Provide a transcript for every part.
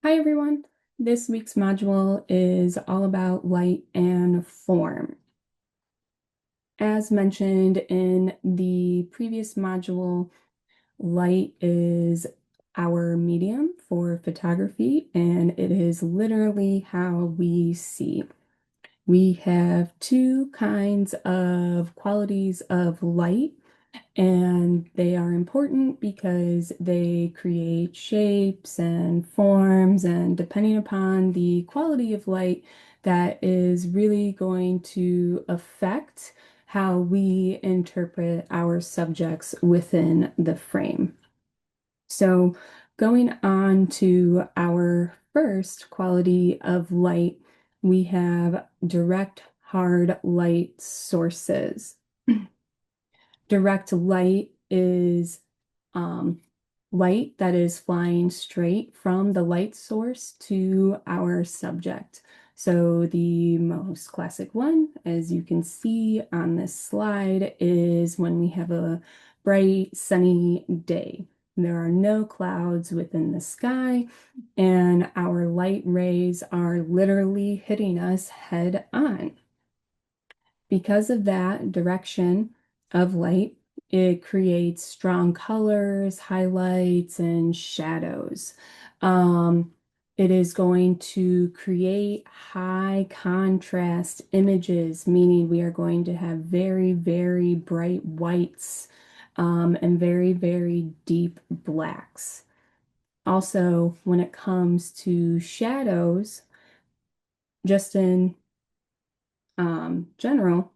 Hi everyone. This week's module is all about light and form. As mentioned in the previous module, light is our medium for photography, and it is literally how we see. We have two kinds of qualities of light, and they are important because they create shapes and forms, and depending upon the quality of light, that is really going to affect how we interpret our subjects within the frame. So, going on to our first quality of light, we have direct hard light sources. Direct light is um, light that is flying straight from the light source to our subject. So the most classic one, as you can see on this slide, is when we have a bright sunny day. There are no clouds within the sky, and our light rays are literally hitting us head on. Because of that direction of light, it creates strong colors, highlights, and shadows. Um, it is going to create high contrast images, meaning we are going to have very, very bright whites, and very, very deep blacks. Also, when it comes to shadows, just in general,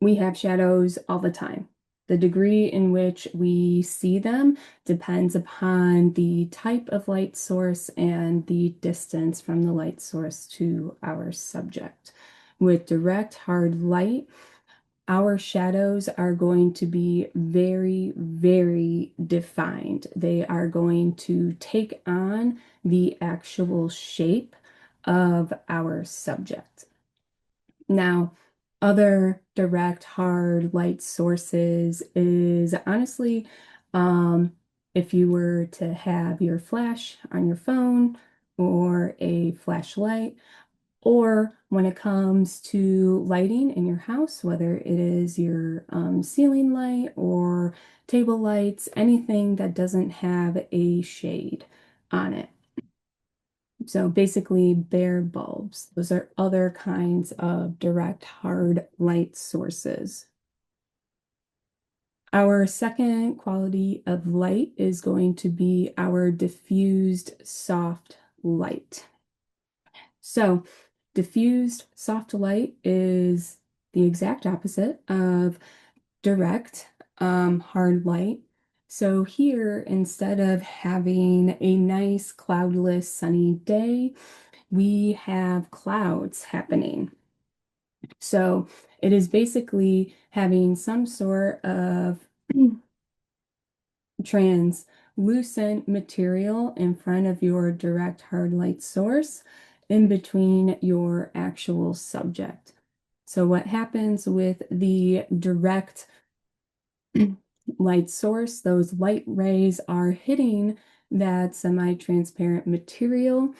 we have shadows all the time. The degree in which we see them depends upon the type of light source and the distance from the light source to our subject. With direct hard light, our shadows are going to be very, very defined. They are going to take on the actual shape of our subject. Now, other direct hard light sources is honestly, um, if you were to have your flash on your phone or a flashlight, or when it comes to lighting in your house, whether it is your ceiling light or table lights, anything that doesn't have a shade on it. So basically bare bulbs. Those are other kinds of direct hard light sources. Our second quality of light is going to be our diffused soft light. So diffused soft light is the exact opposite of direct hard light. So here, instead of having a nice cloudless sunny day, we have clouds happening. So it is basically having some sort of translucent material in front of your direct hard light source in between your actual subject. So what happens with the direct light source, those light rays are hitting that semi-transparent material,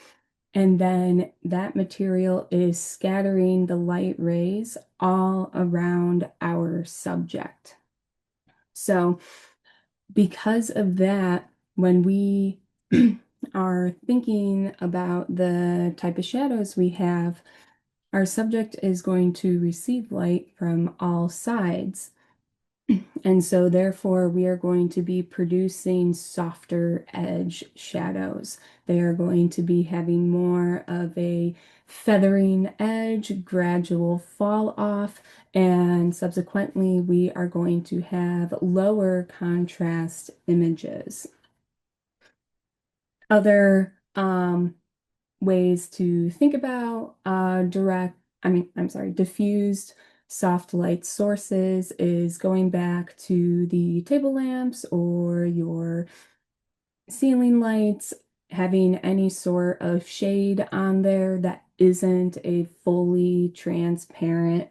and then that material is scattering the light rays all around our subject. So, because of that, when we are thinking about the type of shadows we have, our subject is going to receive light from all sides. And so, therefore, we are going to be producing softer edge shadows. They are going to be having more of a feathering edge, gradual fall off, and subsequently, we are going to have lower contrast images. Other ways to think about diffused soft light sources is going back to the table lamps or your ceiling lights, having any sort of shade on there that isn't a fully transparent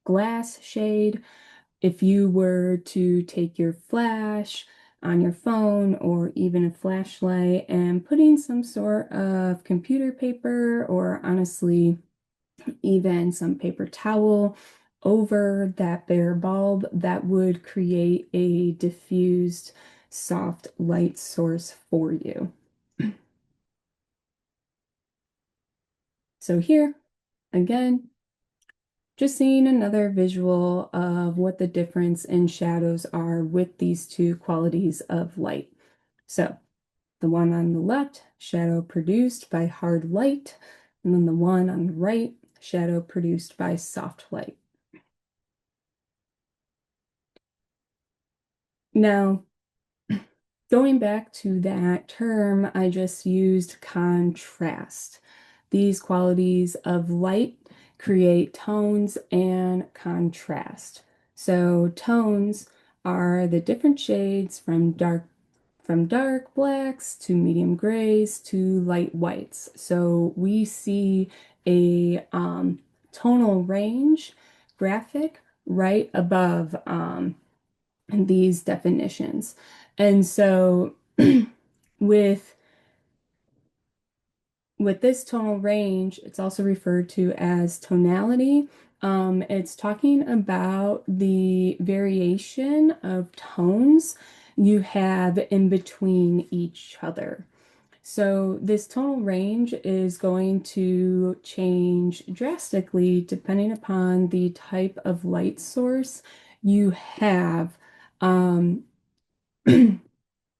glass shade. If you were to take your flash, on your phone or even a flashlight and putting some sort of computer paper or honestly even some paper towel over that bare bulb, that would create a diffused soft light source for you. So here, again, just seeing another visual of what the difference in shadows are with these two qualities of light. So the one on the left, shadow produced by hard light, and then the one on the right, shadow produced by soft light. Now, going back to that term, I just used contrast. These qualities of light create tones and contrast. So tones are the different shades from dark blacks to medium grays to light whites. So we see a tonal range graphic right above these definitions. And so with with this tonal range, it's also referred to as tonality. It's talking about the variation of tones you have in between each other. So this tonal range is going to change drastically depending upon the type of light source you have um,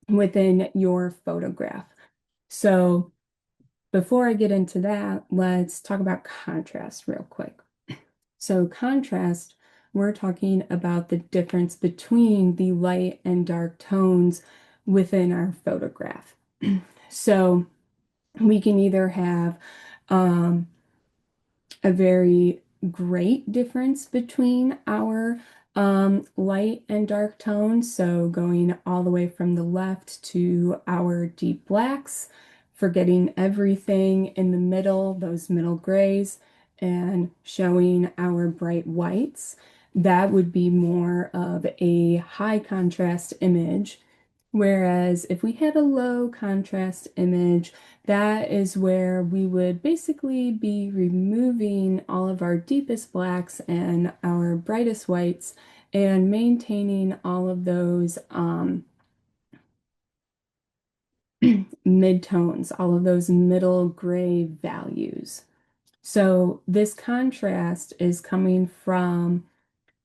within your photograph. So before I get into that, let's talk about contrast real quick. So contrast, we're talking about the difference between the light and dark tones within our photograph. So we can either have um, a very great difference between our light and dark tones. So going all the way from the left to our deep blacks, forgetting everything in the middle, those middle grays, and showing our bright whites. That would be more of a high contrast image. Whereas if we had a low contrast image, that is where we would basically be removing all of our deepest blacks and our brightest whites and maintaining all of those midtones, all of those middle gray values. So this contrast is coming from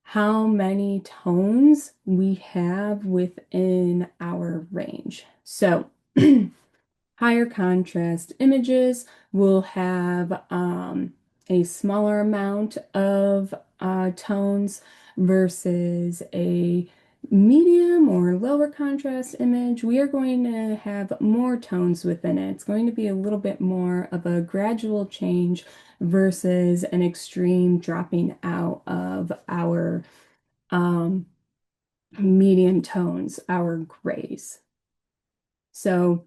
how many tones we have within our range. So higher contrast images will have a smaller amount of tones versus a medium or lower contrast image. We are going to have more tones within it. It's going to be a little bit more of a gradual change versus an extreme dropping out of our um, medium tones, our grays. So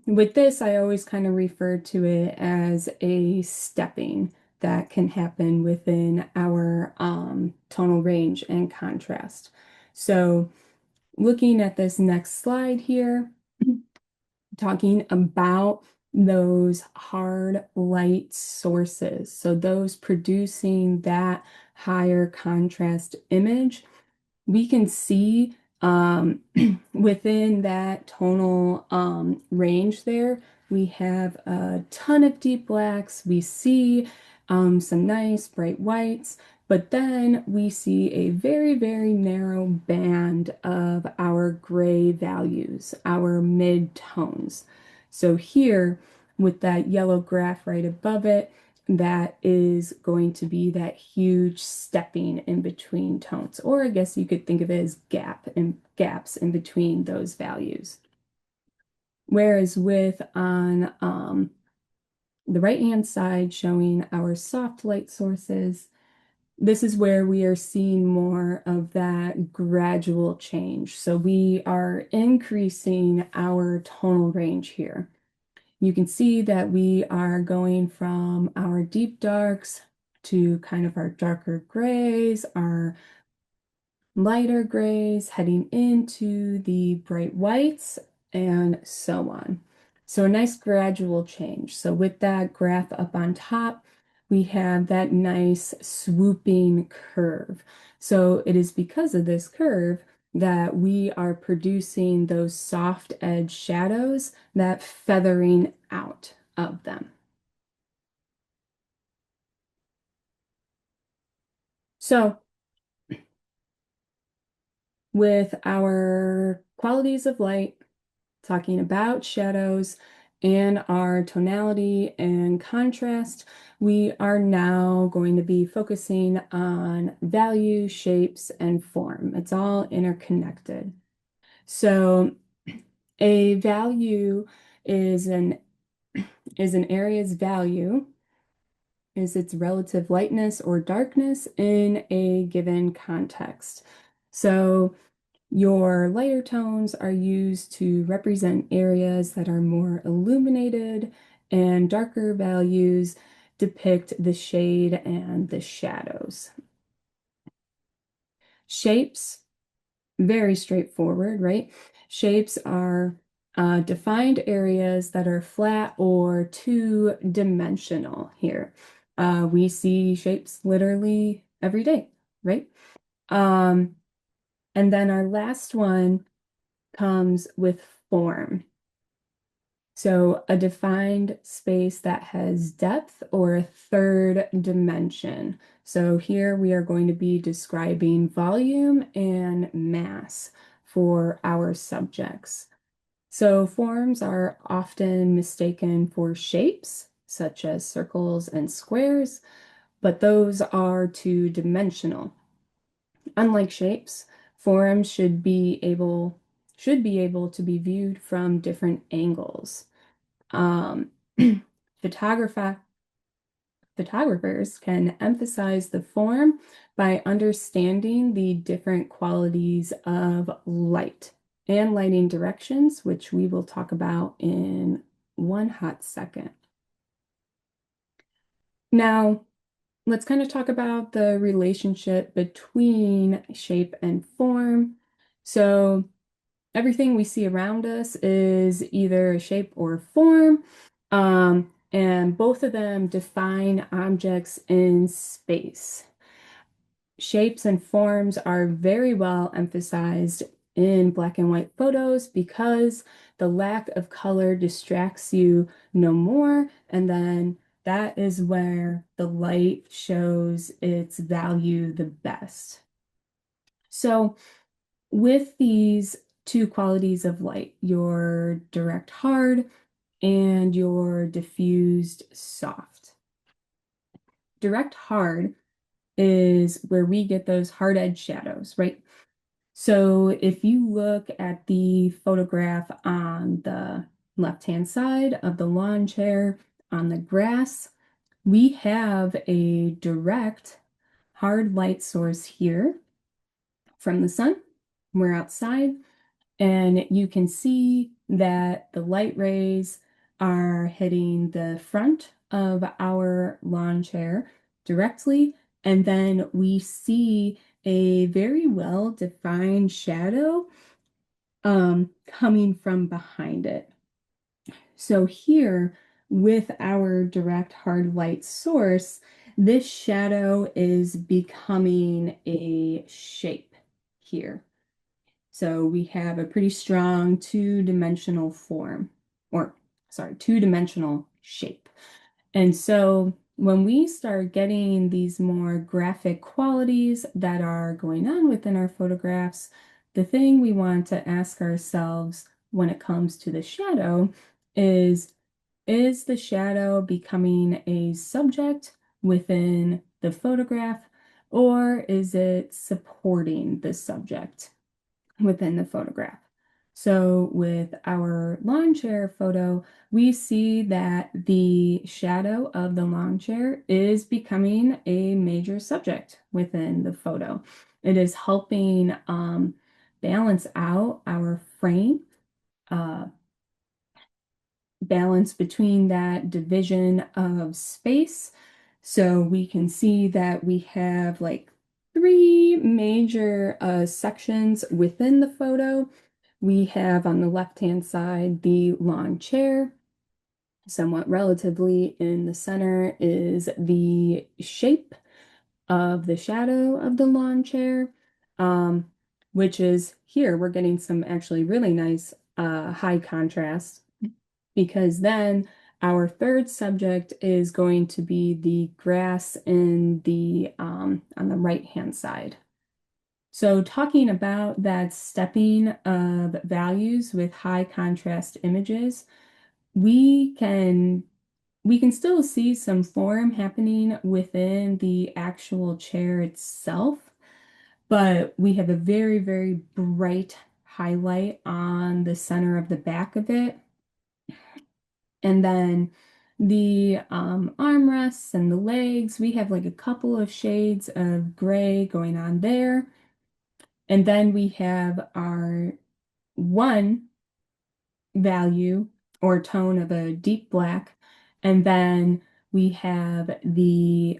with this, I always kind of refer to it as a stepping that can happen within our tonal range and contrast. So looking at this next slide here, talking about those hard light sources. So those producing that higher contrast image, we can see within that tonal range there, we have a ton of deep blacks. We see some nice bright whites, but then we see a very, very narrow band of our gray values, our mid-tones. So here, with that yellow graph right above it, that is going to be that huge stepping in between tones, or I guess you could think of it as gaps in between those values. Whereas with on the right-hand side showing our soft light sources, this is where we are seeing more of that gradual change. So we are increasing our tonal range here. You can see that we are going from our deep darks to kind of our darker grays, our lighter grays, heading into the bright whites, and so on. So a nice gradual change. So with that graph up on top, we have that nice swooping curve. So it is because of this curve that we are producing those soft edge shadows, that feathering out of them. So with our qualities of light, talking about shadows and our tonality and contrast, we are now going to be focusing on value, shapes, and form. It's all interconnected. So a value is an area's value is its relative lightness or darkness in a given context. So your lighter tones are used to represent areas that are more illuminated, and darker values depict the shade and the shadows. Shapes, very straightforward, right? Shapes are defined areas that are flat or two-dimensional here. We see shapes literally every day, right? Um, and then our last one comes with form. So a defined space that has depth or a third dimension. So here we are going to be describing volume and mass for our subjects. So forms are often mistaken for shapes, such as circles and squares, but those are two-dimensional. Unlike shapes, forms should be able to be viewed from different angles. Um, photographer Photographers can emphasize the form by understanding the different qualities of light and lighting directions, which we will talk about in one hot second. Now, let's kind of talk about the relationship between shape and form. So, everything we see around us is either a shape or form, and both of them define objects in space. Shapes and forms are very well emphasized in black and white photos because the lack of color distracts you no more, and then that is where the light shows its value the best. So, with these two qualities of light, your direct hard and your diffused soft. Direct hard is where we get those hard edge shadows, right? So if you look at the photograph on the left-hand side of the lawn chair on the grass, we have a direct hard light source here from the sun. We're outside. And you can see that the light rays are hitting the front of our lawn chair directly. And then we see a very well-defined shadow coming from behind it. So here, with our direct hard light source, this shadow is becoming a shape here. So we have a pretty strong two-dimensional form, or sorry, two-dimensional shape. And so when we start getting these more graphic qualities that are going on within our photographs, the thing we want to ask ourselves when it comes to the shadow is the shadow becoming a subject within the photograph, or is it supporting the subject within the photograph? So with our lawn chair photo, we see that the shadow of the lawn chair is becoming a major subject within the photo. It is helping balance out our frame, uh, balance between that division of space. So we can see that we have like three major sections within the photo. We have on the left-hand side the lawn chair. Somewhat relatively in the center is the shape of the shadow of the lawn chair, um, which is here we're getting some actually really nice high contrast because then our third subject is going to be the grass in the on the right hand side. So talking about that stepping of values with high contrast images, we can we can still see some form happening within the actual chair itself, but we have a very, very bright highlight on the center of the back of it. And then the armrests and the legs, we have like a couple of shades of gray going on there. And then we have our one value or tone of a deep black. And then we have the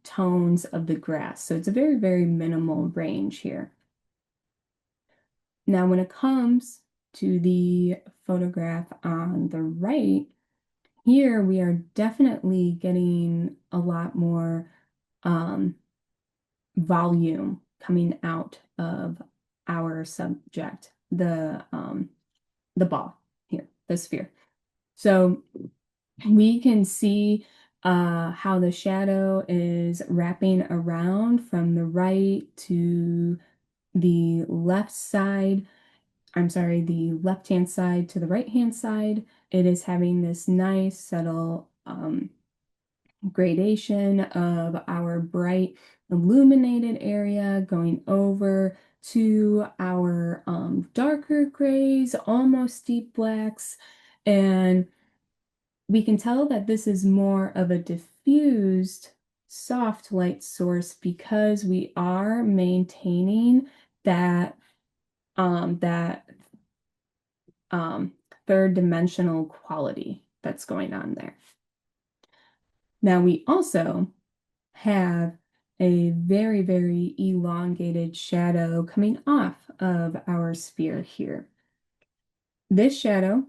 tones of the grass. So it's a very, very minimal range here. Now, when it comes to the photograph on the right, here we are definitely getting a lot more um, volume coming out of our subject, the ball here, the sphere. So we can see how the shadow is wrapping around from the right to the left side. I'm sorry, the left-hand side to the right-hand side. It is having this nice subtle gradation of our bright illuminated area going over to our darker grays, almost deep blacks. And we can tell that this is more of a diffused soft light source because we are maintaining that um, third dimensional quality that's going on there. Now we also have a very, very elongated shadow coming off of our sphere here. This shadow,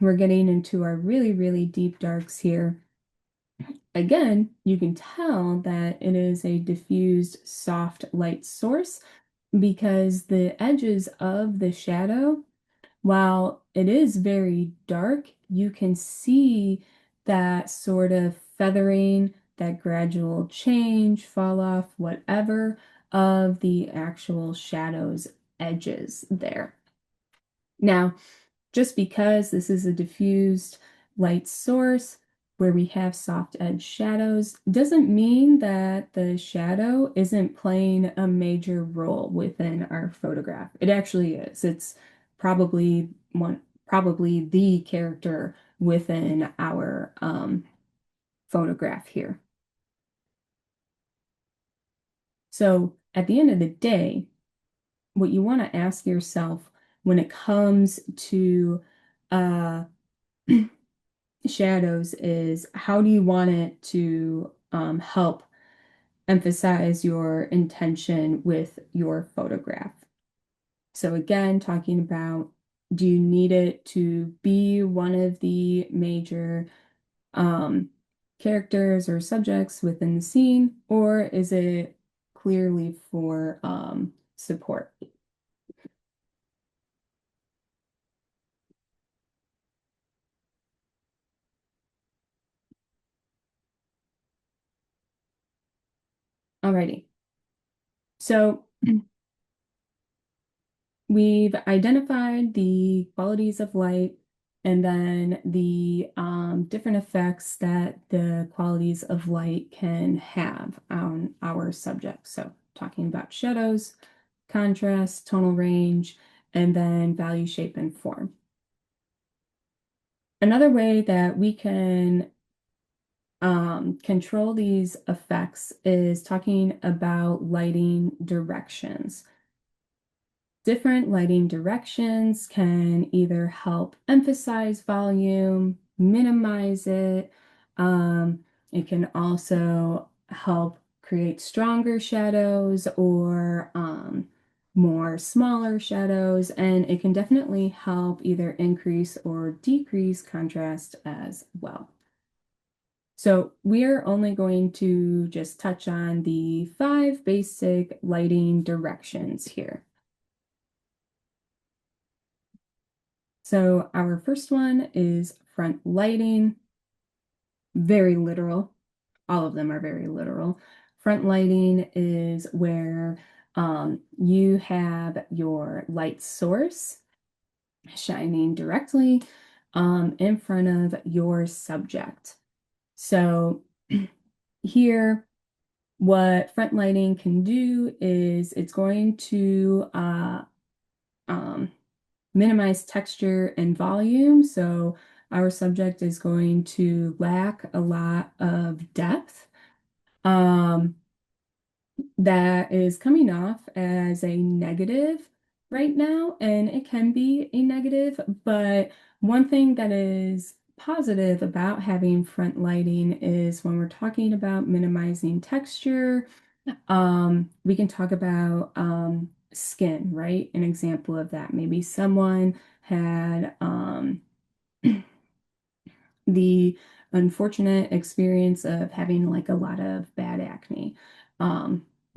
we're getting into our really, really deep darks here. Again, you can tell that it is a diffused soft light source because the edges of the shadow, while it is very dark, you can see that sort of feathering, that gradual change, fall off, whatever, of the actual shadow's edges there. Now, just because this is a diffused light source where we have soft edge shadows doesn't mean that the shadow isn't playing a major role within our photograph. It actually is. It's probably the character within our photograph here. So at the end of the day, what you want to ask yourself when it comes to uh, shadows is how do you want it to help emphasize your intention with your photograph? So again, talking about do you need it to be one of the major um, characters or subjects within the scene, or is it clearly for support? Alrighty. So we've identified the qualities of light and then the different effects that the qualities of light can have on our subject. So talking about shadows, contrast, tonal range, and then value, shape, and form. Another way that we can control these effects is talking about lighting directions. Different lighting directions can either help emphasize volume, minimize it. It can also help create stronger shadows or more smaller shadows, and it can definitely help either increase or decrease contrast as well. So we're only going to just touch on the 5 basic lighting directions here. So our first one is front lighting, very literal. All of them are very literal. Front lighting is where you have your light source shining directly in front of your subject. So here, what front lighting can do is it's going to um, minimize texture and volume. So our subject is going to lack a lot of depth. That is coming off as a negative right now, and it can be a negative, but one thing that is positive about having front lighting is when we're talking about minimizing texture, we can talk about skin, right? An example of that. Maybe someone had the unfortunate experience of having like a lot of bad acne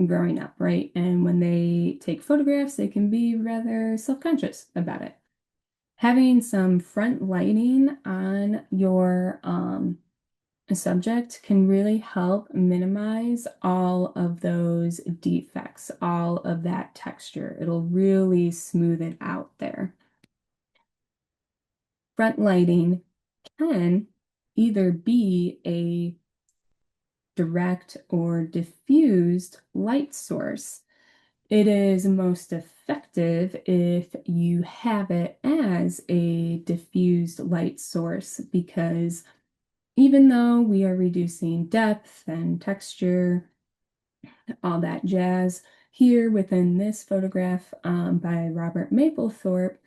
growing up, right? And when they take photographs, they can be rather self-conscious about it. Having some front lighting on your subject can really help minimize all of those defects, all of that texture. It'll really smooth it out there. Front lighting can either be a direct or diffused light source. It is most effective if you have it as a diffused light source because even though we are reducing depth and texture, all that jazz, here within this photograph by Robert Mapplethorpe,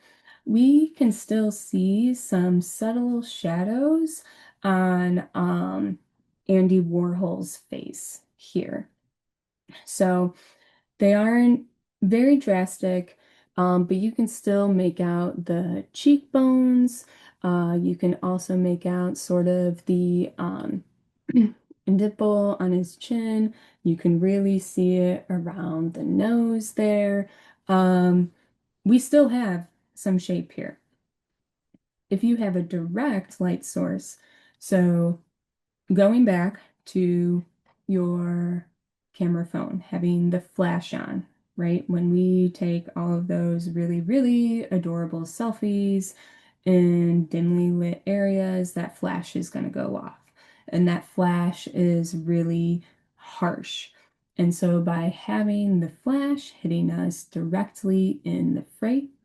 we can still see some subtle shadows on Andy Warhol's face here. So they aren't very drastic, but you can still make out the cheekbones. You can also make out sort of the dimple on his chin. You can really see it around the nose there. We still have some shape here. If you have a direct light source, so going back to your camera phone, having the flash on, right? When we take all of those really, really adorable selfies in dimly lit areas, that flash is going to go off. And that flash is really harsh. And so by having the flash hitting us directly in the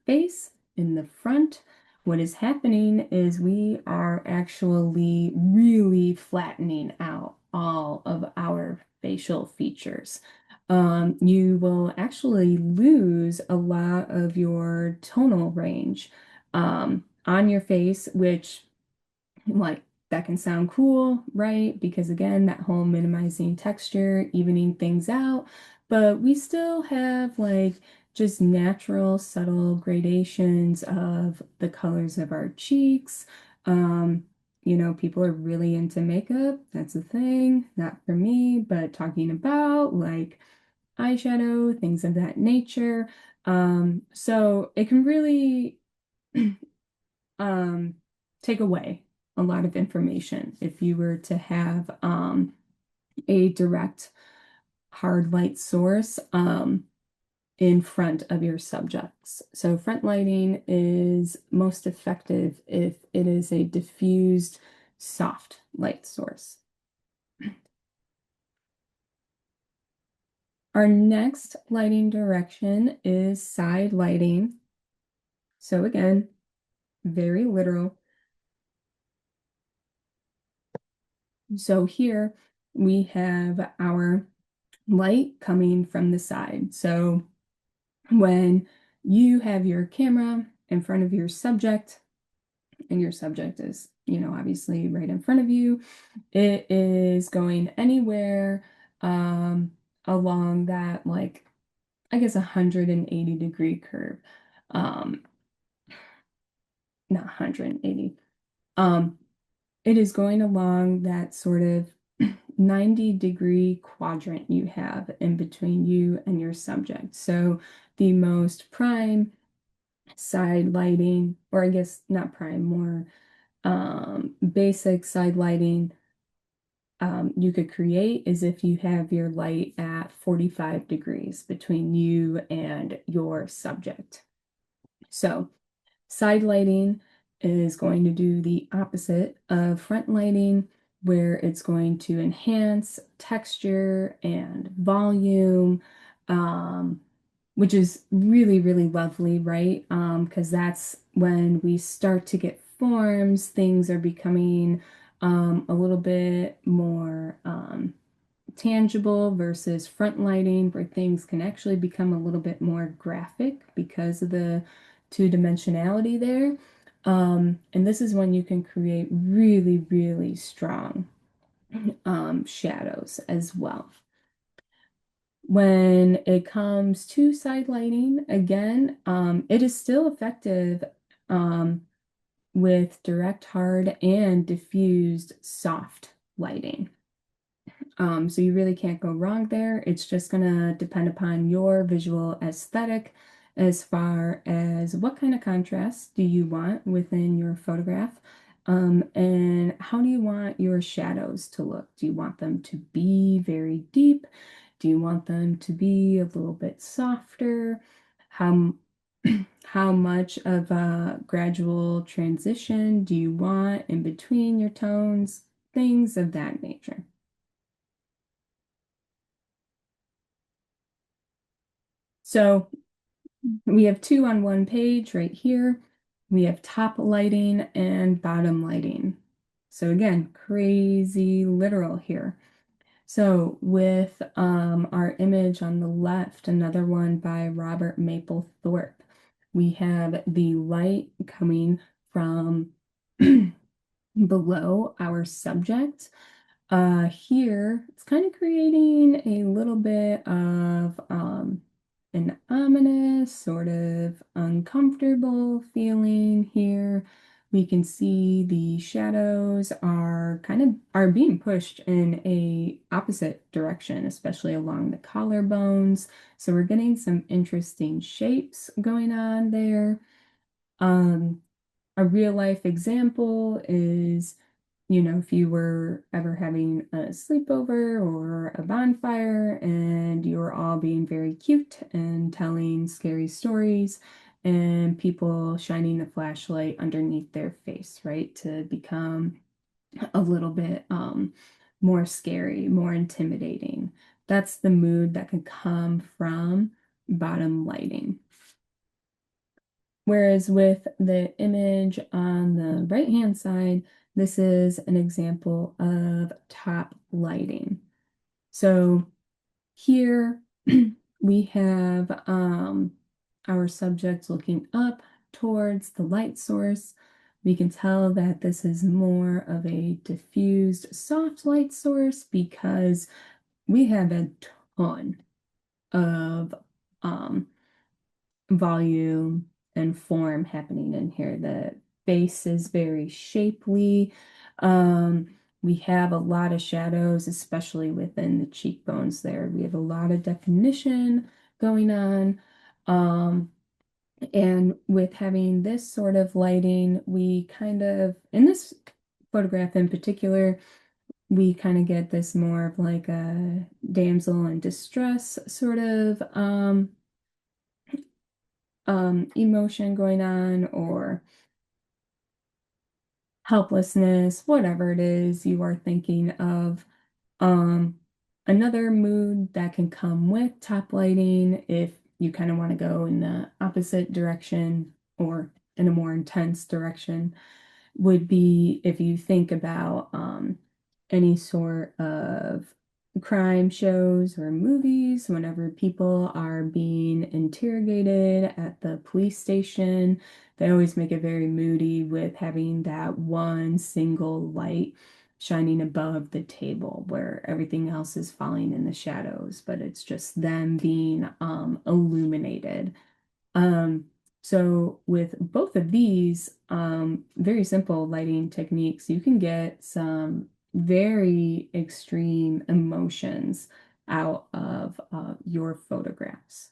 face, in the front, what is happening is we are actually really flattening out all of our facial features. You will actually lose a lot of your tonal range on your face, which like that can sound cool, right? Because again, that whole minimizing texture, evening things out, but we still have like just natural, subtle gradations of the colors of our cheeks. People are really into makeup. That's a thing, not for me, but talking about like eyeshadow, things of that nature. So it can really um, take away a lot of information if you were to have a direct hard light source in front of your subjects. So front lighting is most effective if it is a diffused, soft light source. Our next lighting direction is side lighting. So again, very literal. So here we have our light coming from the side. So when you have your camera in front of your subject, and your subject is, obviously right in front of you, it is going anywhere um, along that, like, I guess 180-degree curve. Um, Not 180. Um, it is going along that sort of 90-degree quadrant you have in between you and your subject. So the most prime side lighting, or I guess not prime, more basic side lighting you could create is if you have your light at 45 degrees between you and your subject. So side lighting is going to do the opposite of front lighting, where it's going to enhance texture and volume, um, which is really, really lovely, right? Because that's when we start to get forms, things are becoming a little bit more tangible versus front lighting, where things can actually become a little bit more graphic because of the two-dimensionality there. And this is when you can create really, really strong shadows as well. When it comes to side lighting, again, it is still effective um, with direct hard and diffused soft lighting. So you really can't go wrong there. It's just gonna depend upon your visual aesthetic as far as what kind of contrast do you want within your photograph, and how do you want your shadows to look? Do you want them to be very deep? Do you want them to be a little bit softer? How how much of a gradual transition do you want in between your tones? Things of that nature. So we have two on one page right here. We have top lighting and bottom lighting. So again, crazy literal here. So with our image on the left, another one by Robert Mapplethorpe, we have the light coming from below our subject. Here, it's kind of creating a little bit of an ominous, sort of uncomfortable feeling here. We can see the shadows are being pushed in a opposite direction, especially along the collarbones. So we're getting some interesting shapes going on there. Um, a real life example is, if you were ever having a sleepover or a bonfire and you were all being very cute and telling scary stories and people shining a flashlight underneath their face, right? To become a little bit more scary, more intimidating. That's the mood that can come from bottom lighting. Whereas with the image on the right-hand side, this is an example of top lighting. So here we have our subject looking up towards the light source. We can tell that this is more of a diffused soft light source because we have a ton of um, volume and form happening in here. The face is very shapely. Um, we have a lot of shadows, especially within the cheekbones there. We have a lot of definition going on. And with having this sort of lighting, we kind of, in this photograph in particular, we kind of get this more of like a damsel in distress sort of emotion going on, or helplessness, whatever it is you are thinking of. Um, Another mood that can come with top lighting, if you kind of want to go in the opposite direction or in a more intense direction, would be if you think about any sort of crime shows or movies, whenever people are being interrogated at the police station, they always make it very moody with having that one single light shining above the table where everything else is falling in the shadows, but it's just them being illuminated. Um, so with both of these very simple lighting techniques, you can get some very extreme emotions out of your photographs.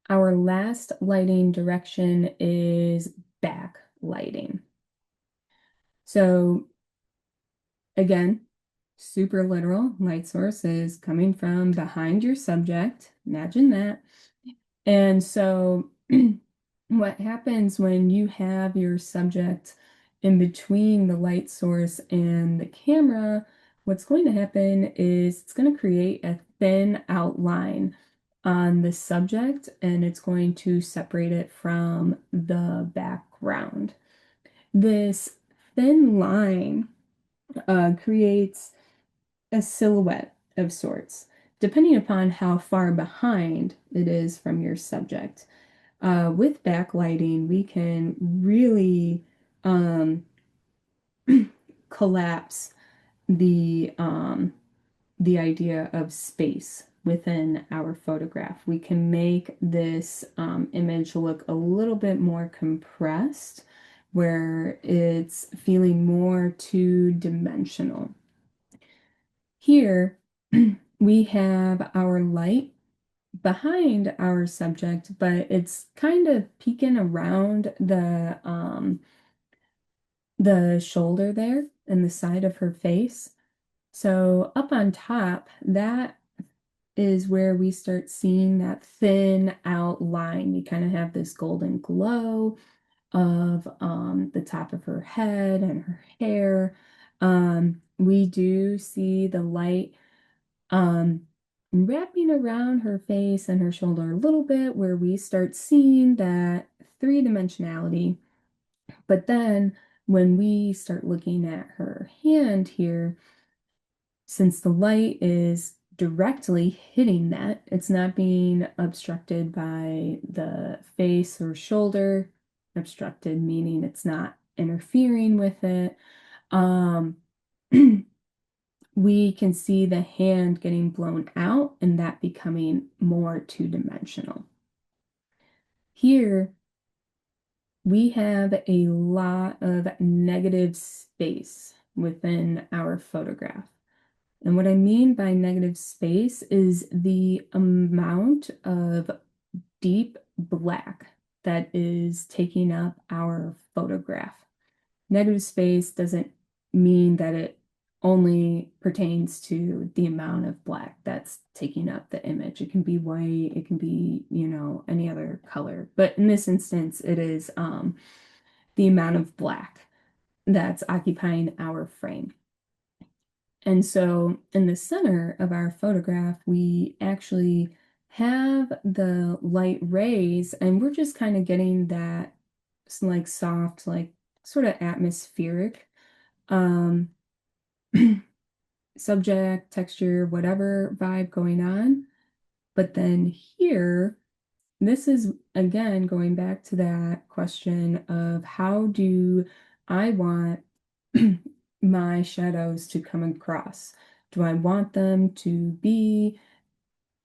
Our last lighting direction is backlighting. So again, super literal, light source is coming from behind your subject. Imagine that. And so what happens when you have your subject in between the light source and the camera, what's going to happen is it's going to create a thin outline on the subject and it's going to separate it from the background. This thin line creates a silhouette of sorts, depending upon how far behind it is from your subject. With backlighting, we can really um, collapse the idea of space within our photograph. We can make this image look a little bit more compressed, where it's feeling more two-dimensional. Here, we have our light behind our subject, but it's kind of peeking around the shoulder there and the side of her face. So up on top, that is where we start seeing that thin outline. We kind of have this golden glow of the top of her head and her hair. We do see the light um, wrapping around her face and her shoulder a little bit, where we start seeing that three-dimensionality. But then when we start looking at her hand here, since the light is directly hitting that, it's not being obstructed by the face or shoulder. Obstructed meaning it's not interfering with it. Um, we can see the hand getting blown out and that becoming more two-dimensional. Here, we have a lot of negative space within our photograph. And what I mean by negative space is the amount of deep black that is taking up our photograph. Negative space doesn't mean that it only pertains to the amount of black that's taking up the image. It can be white, it can be, any other color. But in this instance, it is the amount of black that's occupying our frame. And so in the center of our photograph, we actually have the light rays, and we're just kind of getting that like soft, like sort of atmospheric um subject, texture, whatever vibe going on. But then here, this is again going back to that question of how do I want my shadows to come across? Do I want them to be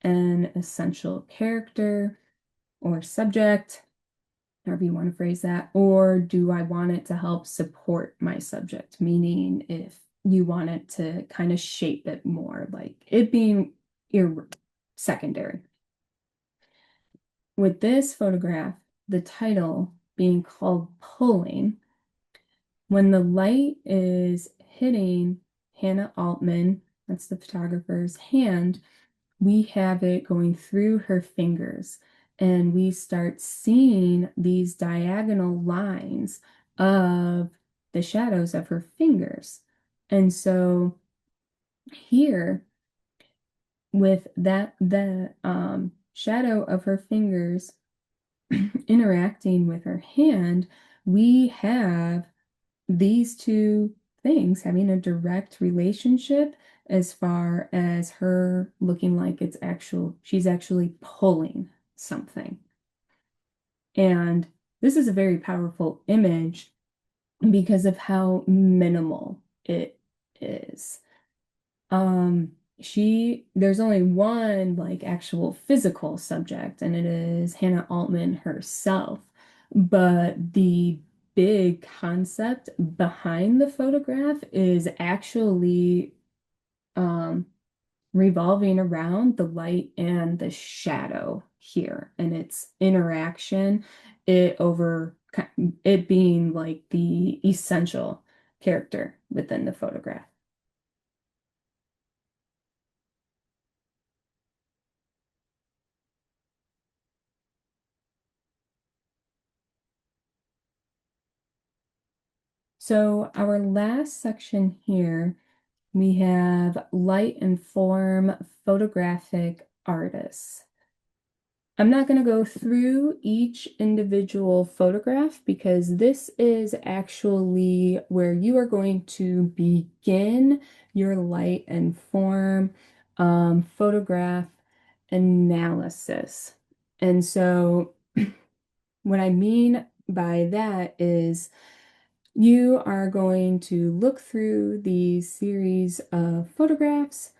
an essential character or subject, however you want to phrase that, or do I want it to help support my subject? Meaning, if you want it to kind of shape it more, like it being secondary. With this photograph, the title being called Pulling, when the light is hitting Hannah Altman, that's the photographer's hand, we have it going through her fingers and we start seeing these diagonal lines of the shadows of her fingers. And so here, with the shadow of her fingers interacting with her hand, we have these two things having a direct relationship as far as her looking like she's actually pulling something. And this is a very powerful image because of how minimal it is. There's only one like actual physical subject, and it is Hannah Altman herself. But the big concept behind the photograph is actually um, revolving around the light and the shadow here and its interaction, it over it being like the essential character within the photograph. So our last section here, we have light and form photographic artists. I'm not going to go through each individual photograph because this is actually where you are going to begin your light and form photograph analysis. And so, what I mean by that is you are going to look through the series of photographs,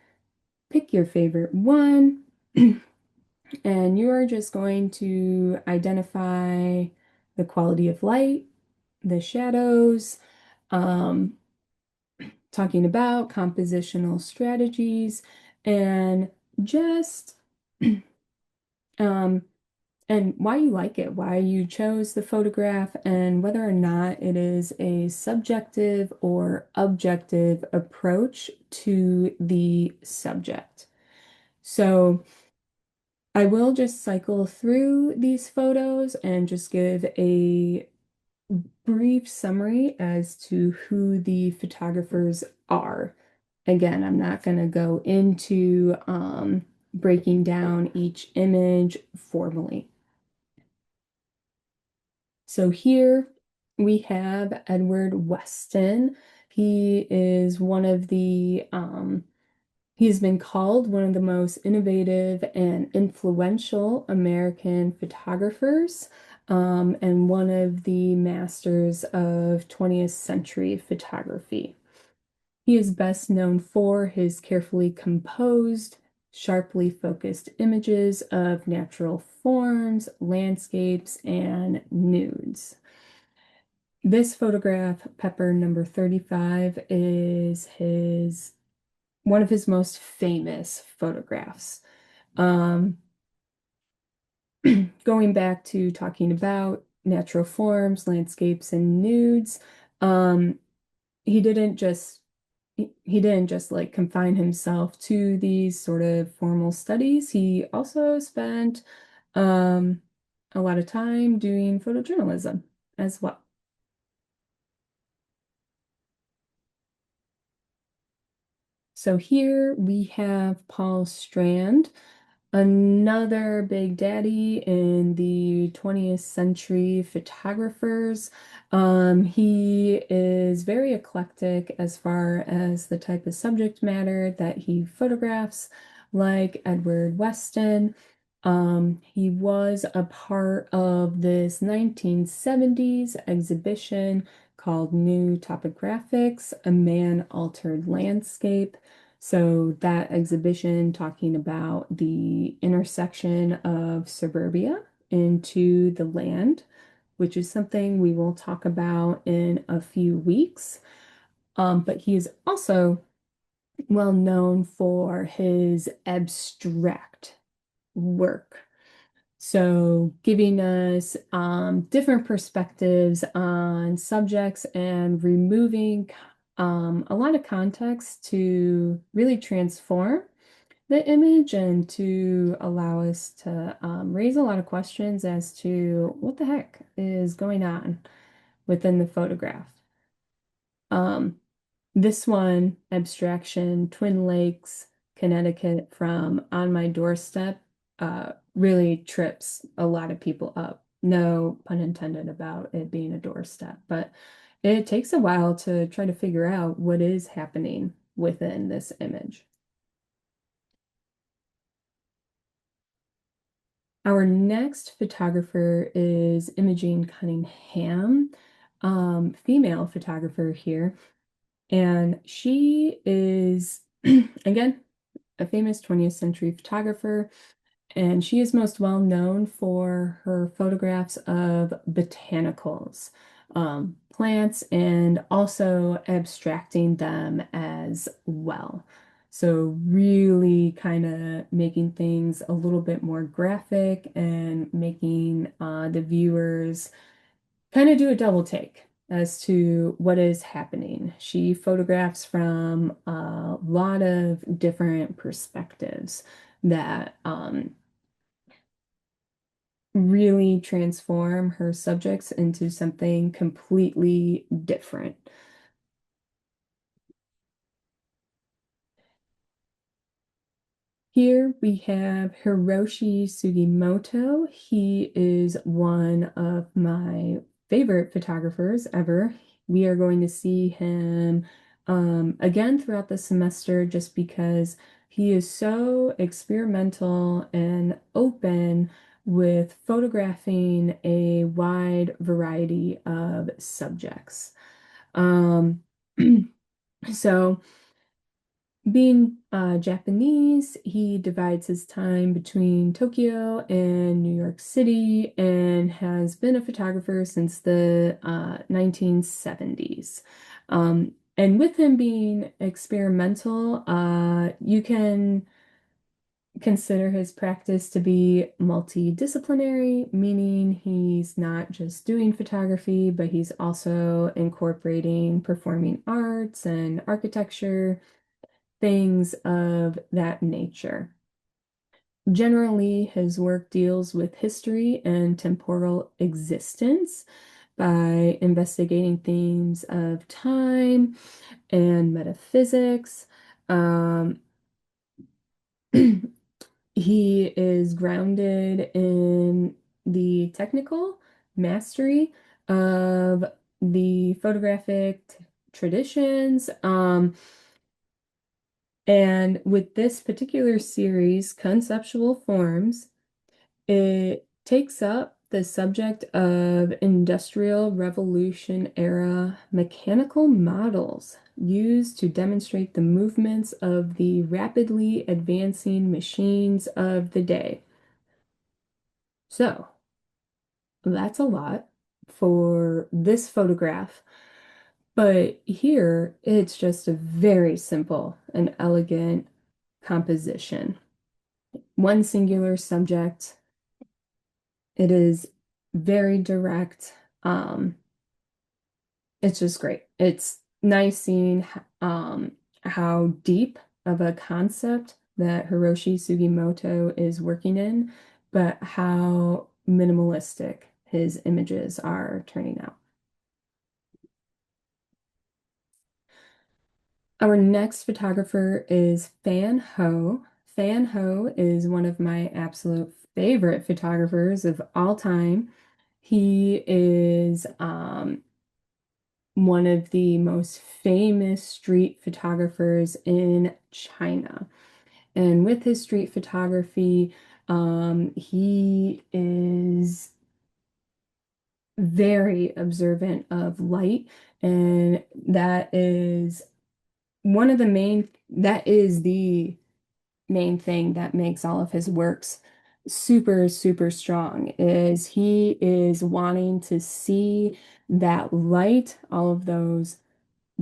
pick your favorite one. And you are just going to identify the quality of light, the shadows, um, talking about compositional strategies, and just um, and why you like it, why you chose the photograph, and whether or not it is a subjective or objective approach to the subject. So, I will just cycle through these photos and just give a brief summary as to who the photographers are. Again, I'm not going to go into breaking down each image formally. So here we have Edward Weston. He is one of the He's been called one of the most innovative and influential American photographers, and one of the masters of 20th century photography. He is best known for his carefully composed, sharply focused images of natural forms, landscapes, and nudes. This photograph, Pepper number 35, is his one of his most famous photographs. Um, Going back to talking about natural forms, landscapes, and nudes, um, he didn't just he didn't just like confine himself to these sort of formal studies. He also spent um, a lot of time doing photojournalism as well. So here we have Paul Strand, another big daddy in the 20th century photographers. He is very eclectic as far as the type of subject matter that he photographs, like Edward Weston. He was a part of this 1970s exhibition called New Topographics, A Man-Altered Landscape. So that exhibition talking about the intersection of suburbia into the land, which is something we will talk about in a few weeks. But he is also well known for his abstract work. So, giving us different perspectives on subjects and removing a lot of context to really transform the image and to allow us to raise a lot of questions as to what the heck is going on within the photograph. Um, this one, Abstraction, Twin Lakes, Connecticut, from On My Doorstep, really trips a lot of people up. No pun intended about it being a doorstep, but it takes a while to try to figure out what is happening within this image. Our next photographer is Imogene Cunningham, female photographer here. And she is, again, a famous 20th century photographer. And she is most well known for her photographs of botanicals, plants, and also abstracting them as well. So, really kind of making things a little bit more graphic and making the viewers kind of do a double take as to what is happening. She photographs from a lot of different perspectives that really transform her subjects into something completely different. Here we have Hiroshi Sugimoto. He is one of my favorite photographers ever. We are going to see him again throughout the semester just because he is so experimental and open with photographing a wide variety of subjects. Um, so being Japanese, he divides his time between Tokyo and New York City and has been a photographer since the 1970s. And with him being experimental, you can consider his practice to be multidisciplinary, meaning he's not just doing photography, but he's also incorporating performing arts and architecture, things of that nature. Generally, his work deals with history and temporal existence by investigating themes of time and metaphysics. Um, he is grounded in the technical mastery of the photographic traditions. And with this particular series, Conceptual Forms, it takes up the subject of Industrial Revolution era mechanical models used to demonstrate the movements of the rapidly advancing machines of the day. So, that's a lot for this photograph, but here it's just a very simple and elegant composition. One singular subject. It is very direct. Um, it's just great. It's nice seeing how deep of a concept that Hiroshi Sugimoto is working in, but how minimalistic his images are turning out. Our next photographer is Fan Ho. Fan Ho is one of my absolute favorite photographers of all time. He is one of the most famous street photographers in China. And with his street photography, he is very observant of light, and that is the main thing that makes all of his works super, super strong is he is wanting to see that light, all of those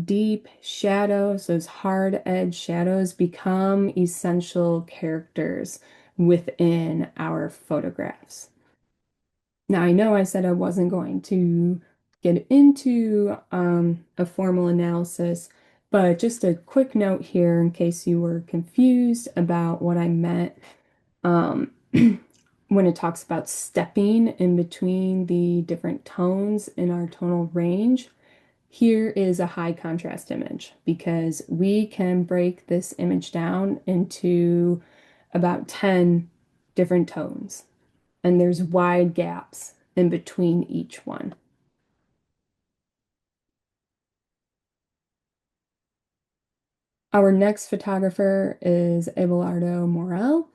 deep shadows, those hard edge shadows become essential characters within our photographs. Now, I know I said I wasn't going to get into a formal analysis, but just a quick note here in case you were confused about what I meant um, when it talks about stepping in between the different tones in our tonal range. Here is a high contrast image because we can break this image down into about 10 different tones, and there's wide gaps in between each one. Our next photographer is Abelardo Morel.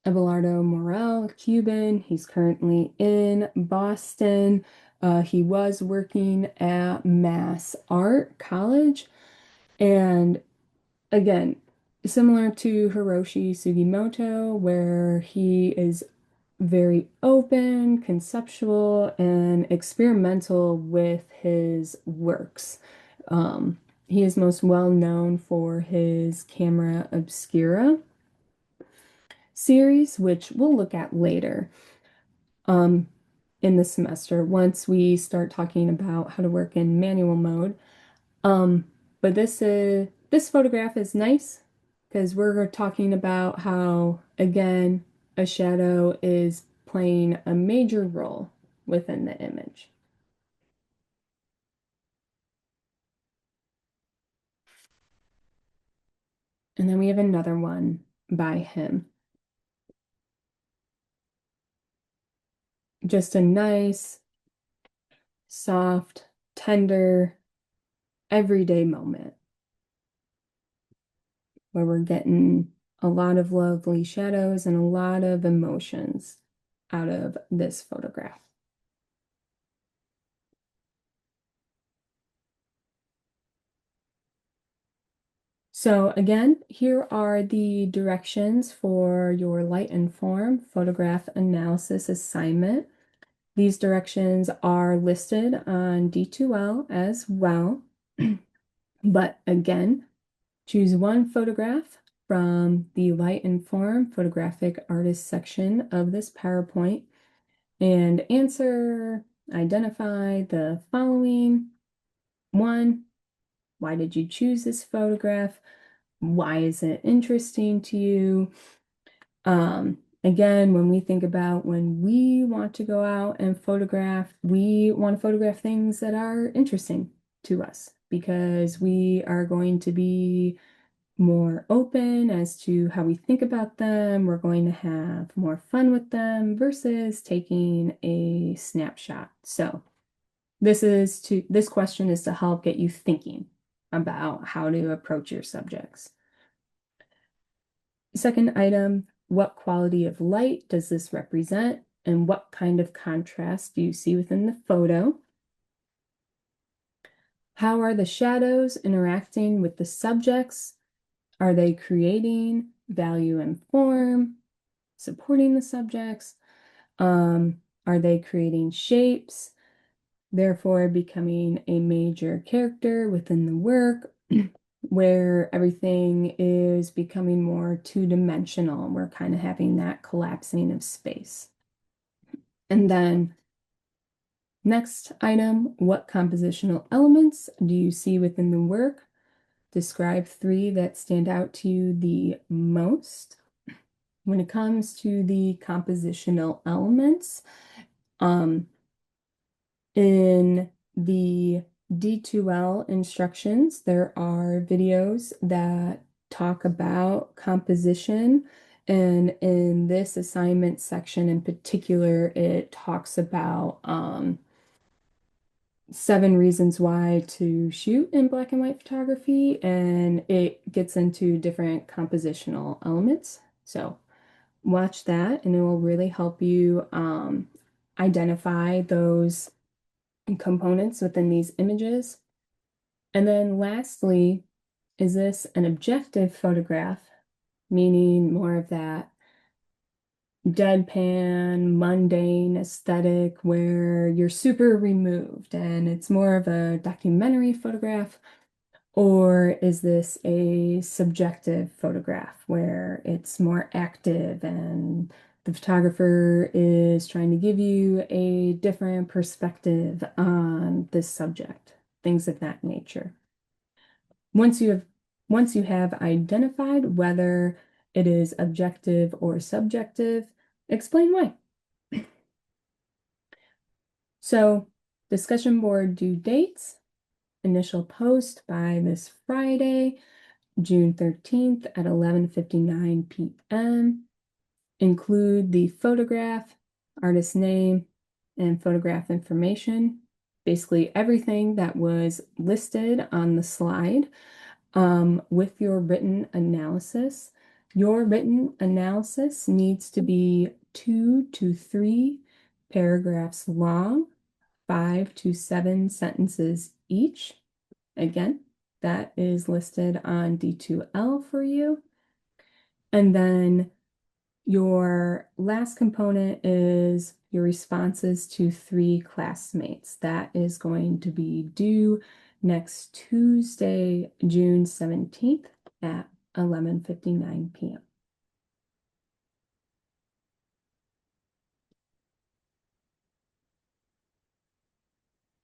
Abelardo Morel, Cuban. He's currently in Boston. He was working at Mass Art College. And again, similar to Hiroshi Sugimoto, where he is very open, conceptual, and experimental with his works. Um, he is most well known for his Camera Obscura series, which we'll look at later um, in the semester once we start talking about how to work in manual mode. Um, but this photograph is nice because we're talking about how, again, a shadow is playing a major role within the image. And then we have another one by him. Just a nice, soft, tender, everyday moment where we're getting a lot of lovely shadows and a lot of emotions out of this photograph. So again, here are the directions for your light and form photograph analysis assignment. These directions are listed on D2L as well. But again, choose one photograph from the light and form photographic artist section of this PowerPoint and identify the following. One, why did you choose this photograph? Why is it interesting to you? Again, when we think about when we want to go out and photograph, we want to photograph things that are interesting to us because we are going to be more open as to how we think about them. We're going to have more fun with them versus taking a snapshot. So this question is to help get you thinking about how to approach your subjects. Second item, what quality of light does this represent and what kind of contrast do you see within the photo? How are the shadows interacting with the subjects? Are they creating value and form, supporting the subjects? Are they creating shapes, therefore becoming a major character within the work? Where everything is becoming more two-dimensional. We're kind of having that collapsing of space. And then next item, what compositional elements do you see within the work? Describe 3 that stand out to you the most. When it comes to the compositional elements, in the D2L instructions, there are videos that talk about composition. And in this assignment section in particular, it talks about 7 reasons why to shoot in black and white photography, and it gets into different compositional elements. So watch that, and it will really help you identify those components within these images. And then lastly, is this an objective photograph, meaning more of that deadpan, mundane aesthetic where you're super removed and it's more of a documentary photograph? Or is this a subjective photograph where it's more active and the photographer is trying to give you a different perspective on this subject, things of that nature? Once you have once you have identified whether it is objective or subjective, explain why. So, discussion board due dates, initial post by this Friday, June 13th at 11:59 p.m. Include the photograph, artist name, and photograph information. Basically everything that was listed on the slide with your written analysis. Your written analysis needs to be 2 to 3 paragraphs long, 5 to 7 sentences each. Again, that is listed on D2L for you. And then your last component is your responses to 3 classmates. That is going to be due next Tuesday, June 17th at 11:59 p.m.